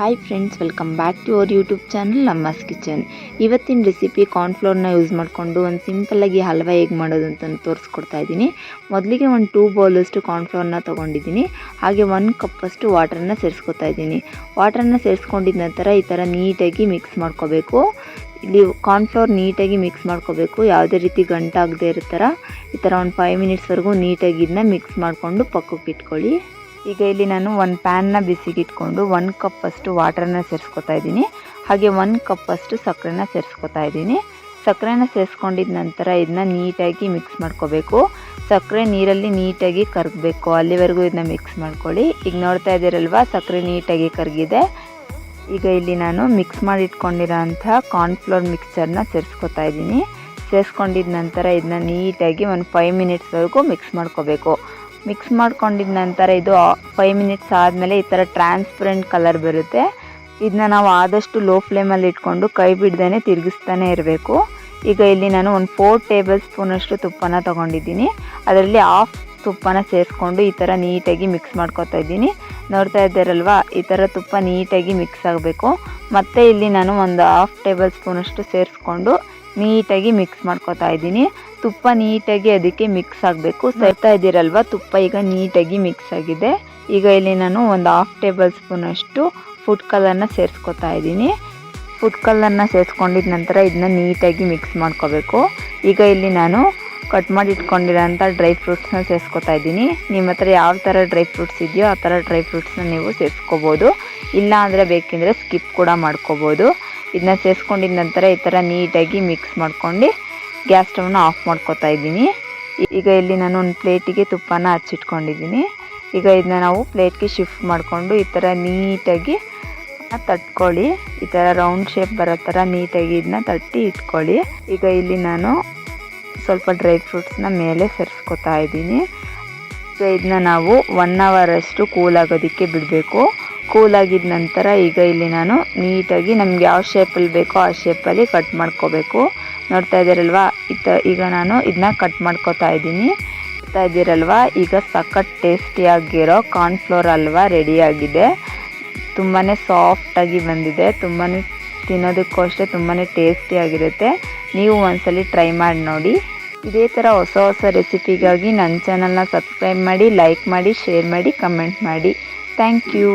Hi friends, welcome back to our YouTube channel Amma's kitchen. ಇವತ್ತಿನ recipe ಕಾರ್ನ್ಫ್ಲೋರ್ನ use ಮಾಡಿಕೊಂಡು ಒಂದು ಸಿಂಪಲ್ಲಾಗಿ ಹಲ್ವಾ ಹೇಗೆ ಮಾಡೋದು ಅಂತ ತೋರಿಸ್ಕೊಡ್ತಾ ಇದ್ದೀನಿ. ಮೊದಲಿಗೆ ಒಂದು 2 ಬೌಲಷ್ಟು ಕಾರ್ನ್ಫ್ಲೋರ್ನ ತೊಗೊಂಡಿದ್ದೀನಿ. ಹಾಗೆ 1 ಕಪ್ಪಷ್ಟು ವಾಟರನ್ನ ಸೇರಿಸ್ಕೊತಾ ಇದ್ದೀನಿ. ವಾಟರನ್ನ ಸೇರಿಸ್ಕೊಂಡಿದ ನಂತರ ಈ ಥರ ನೀಟಾಗಿ ಮಿಕ್ಸ್ ಮಾಡ್ಕೋಬೇಕು. ಇಲ್ಲಿ ಕಾರ್ನ್ಫ್ಲೋರ್ ನೀಟಾಗಿ ಮಿಕ್ಸ್ ಮಾಡ್ಕೋಬೇಕು. ಯಾವುದೇ ರೀತಿ ಗಂಟಾಗದೇ ಇರೋ ಥರ ಈ ಥರ ಒಂದು 5 ಮಿನಿಟ್ಸ್ವರೆಗೂ ನೀಟಾಗಿ ಇದನ್ನ ಮಿಕ್ಸ್ ಮಾಡಿಕೊಂಡು ಪಕ್ಕಕ್ಕೆ ಇಟ್ಕೊಳ್ಳಿ. ಈಗ ಇಲ್ಲಿ ನಾನು ಒಂದು ಪ್ಯಾನ್ನ ಬಿಸಿಗೆ ಇಟ್ಕೊಂಡು 1 ಕಪ್ಪಷ್ಟು ವಾಟರನ್ನ ಸೇರಿಸ್ಕೊತಾ ಇದ್ದೀನಿ. ಹಾಗೆ 1 ಕಪ್ಪಷ್ಟು ಸಕ್ಕರೆನ ಸೇರಿಸ್ಕೊತಾ ಇದ್ದೀನಿ. ಸಕ್ಕರೆನ ಸೇರಿಸ್ಕೊಂಡಿದ ನಂತರ ಇದನ್ನ ನೀಟಾಗಿ ಮಿಕ್ಸ್ ಮಾಡ್ಕೋಬೇಕು. ಸಕ್ಕರೆ ನೀರಲ್ಲಿ ನೀಟಾಗಿ ಕರಗಬೇಕು, ಅಲ್ಲಿವರೆಗೂ ಇದನ್ನ ಮಿಕ್ಸ್ ಮಾಡ್ಕೊಳ್ಳಿ. ಈಗ ನೋಡ್ತಾ ಇದ್ದೀರಲ್ವ, ಸಕ್ಕರೆ ನೀಟಾಗಿ ಕರಗಿದೆ. ಈಗ ಇಲ್ಲಿ ನಾನು ಮಿಕ್ಸ್ ಮಾಡಿ ಇಟ್ಕೊಂಡಿರೋ ಅಂಥ ಕಾರ್ನ್ಫ್ಲೋರ್ ಮಿಕ್ಸ್ಚರ್ನ ಸೇರಿಸ್ಕೊತಾ ಇದ್ದೀನಿ. ಸೇರಿಸ್ಕೊಂಡಿದ ನಂತರ ಇದನ್ನ ನೀಟಾಗಿ ಒಂದು 5 ಮಿನಿಟ್ಸ್ವರೆಗೂ ಮಿಕ್ಸ್ ಮಾಡ್ಕೋಬೇಕು. ಮಿಕ್ಸ್ ಮಾಡ್ಕೊಂಡಿದ ನಂತರ ಇದು 5 ಮಿನಿಟ್ಸ್ ಆದಮೇಲೆ ಈ ಥರ ಟ್ರಾನ್ಸ್ಪರೆಂಟ್ ಕಲರ್ ಬರುತ್ತೆ. ಇದನ್ನ ನಾವು ಆದಷ್ಟು ಲೋ ಫ್ಲೇಮಲ್ಲಿ ಇಟ್ಕೊಂಡು ಕೈ ಬಿಡ್ದೇ ತಿರುಗಿಸ್ತಾನೆ ಇರಬೇಕು. ಈಗ ಇಲ್ಲಿ ನಾನು ಒಂದು 4 ಟೇಬಲ್ ಸ್ಪೂನಷ್ಟು ತುಪ್ಪನ ತೊಗೊಂಡಿದ್ದೀನಿ. ಅದರಲ್ಲಿ ಹಾಫ್ ತುಪ್ಪನ ಸೇರಿಸ್ಕೊಂಡು ಈ ಥರ ನೀಟಾಗಿ ಮಿಕ್ಸ್ ಮಾಡ್ಕೊತಾ ಇದ್ದೀನಿ. ನೋಡ್ತಾ ಇದ್ದೀರಲ್ವ, ಈ ಥರ ತುಪ್ಪ ನೀಟಾಗಿ ಮಿಕ್ಸ್ ಆಗಬೇಕು. ಮತ್ತು ಇಲ್ಲಿ ನಾನು ಒಂದು ಹಾಫ್ ಟೇಬಲ್ ಸ್ಪೂನಷ್ಟು ಸೇರಿಸ್ಕೊಂಡು ನೀಟಾಗಿ ಮಿಕ್ಸ್ ಮಾಡ್ಕೊತಾ ಇದ್ದೀನಿ. ತುಪ್ಪ ನೀಟಾಗಿ ಅದಕ್ಕೆ ಮಿಕ್ಸ್ ಆಗಬೇಕು. ಸೇರ್ತಾ ಇದ್ದೀರಲ್ವ, ತುಪ್ಪ ಈಗ ನೀಟಾಗಿ ಮಿಕ್ಸ್ ಆಗಿದೆ. ಈಗ ಇಲ್ಲಿ ನಾನು ಒಂದು ಹಾಫ್ ಟೇಬಲ್ ಸ್ಪೂನಷ್ಟು ಫುಡ್ ಕಲರ್ನ ಸೇರಿಸ್ಕೊತಾ ಇದ್ದೀನಿ. ಫುಡ್ ಕಲರ್ನ ಸೇರಿಸ್ಕೊಂಡಿದ ನಂತರ ಇದನ್ನ ನೀಟಾಗಿ ಮಿಕ್ಸ್ ಮಾಡ್ಕೋಬೇಕು. ಈಗ ಇಲ್ಲಿ ನಾನು ಕಟ್ ಮಾಡಿ ಇಟ್ಕೊಂಡಿರೋಂಥ ಡ್ರೈ ಫ್ರೂಟ್ಸ್ನ ಸೇರಿಸ್ಕೊತಾ ಇದ್ದೀನಿ. ನಿಮ್ಮ ಹತ್ರ ಯಾವ ಥರ ಡ್ರೈ ಫ್ರೂಟ್ಸ್ ಇದೆಯೋ ಆ ಥರ ಡ್ರೈ ಫ್ರೂಟ್ಸ್ನ ನೀವು ಸೇರಿಸ್ಕೋಬೋದು. ಇಲ್ಲ ಅಂದರೆ ಬೇಕೆಂದರೆ ಸ್ಕಿಪ್ ಕೂಡ ಮಾಡ್ಕೋಬೋದು. ಇದನ್ನ ಸೇರಿಸ್ಕೊಂಡಿದ ನಂತರ ಈ ಥರ ನೀಟಾಗಿ ಮಿಕ್ಸ್ ಮಾಡ್ಕೊಂಡು ಗ್ಯಾಸ್ ಸ್ಟವ್ನ ಆಫ್ ಮಾಡ್ಕೊತಾ ಇದ್ದೀನಿ. ಈಗ ಇಲ್ಲಿ ನಾನು ಒಂದು ಪ್ಲೇಟಿಗೆ ತುಪ್ಪನ ಹಚ್ಚಿಟ್ಕೊಂಡಿದ್ದೀನಿ. ಈಗ ಇದನ್ನ ನಾವು ಪ್ಲೇಟ್ಗೆ ಶಿಫ್ಟ್ ಮಾಡಿಕೊಂಡು ಈ ಥರ ನೀಟಾಗಿ ತಟ್ಕೊಳ್ಳಿ. ಈ ಥರ ರೌಂಡ್ ಶೇಪ್ ಬರೋ ಥರ ನೀಟಾಗಿ ಇದನ್ನ ತಟ್ಟಿ ಇಟ್ಕೊಳ್ಳಿ. ಈಗ ಇಲ್ಲಿ ನಾನು ಸ್ವಲ್ಪ ಡ್ರೈ ಫ್ರೂಟ್ಸ್ನ ಮೇಲೆ ಸೇರಿಸ್ಕೊತಾ ಇದ್ದೀನಿ. ಸೊ ಇದನ್ನ ನಾವು 1 ಅವರಷ್ಟು ಕೂಲ್ ಆಗೋದಕ್ಕೆ ಬಿಡಬೇಕು. ಕೂಲ್ ಆಗಿದ ನಂತರ ಈಗ ಇಲ್ಲಿ ನಾನು ನೀಟಾಗಿ ನಮ್ಗೆ ಯಾವ ಶೇಪಲ್ಲಿ ಬೇಕೋ ಆ ಶೇಪಲ್ಲಿ ಕಟ್ ಮಾಡ್ಕೋಬೇಕು. ನೋಡ್ತಾ ಇದ್ದೀರಲ್ವ, ಈಗ ನಾನು ಇದನ್ನ ಕಟ್ ಮಾಡ್ಕೋತಾ ಇದ್ದೀನಿ. ನೋಡ್ತಾ ಇದ್ದೀರಲ್ವ, ಈಗ ಸಖತ್ ಟೇಸ್ಟಿಯಾಗಿರೋ ಕಾರ್ನ್ಫ್ಲೋರ್ ಹಲ್ವಾ ರೆಡಿಯಾಗಿದೆ. ತುಂಬಾ ಸಾಫ್ಟಾಗಿ ಬಂದಿದೆ. ತುಂಬಾ ತಿನ್ನೋದಕ್ಕೂ ಅಷ್ಟೇ ತುಂಬಾ ಟೇಸ್ಟಿಯಾಗಿರುತ್ತೆ. ನೀವು ಒಂದ್ಸಲಿ ಟ್ರೈ ಮಾಡಿ ನೋಡಿ. ಇದೇ ಥರ ಹೊಸ ರೆಸಿಪಿಗಾಗಿ ನನ್ನ ಚಾನಲ್ನ ಸಬ್ಸ್ಕ್ರೈಬ್ ಮಾಡಿ, ಲೈಕ್ ಮಾಡಿ, ಶೇರ್ ಮಾಡಿ, ಕಮೆಂಟ್ ಮಾಡಿ. Thank you.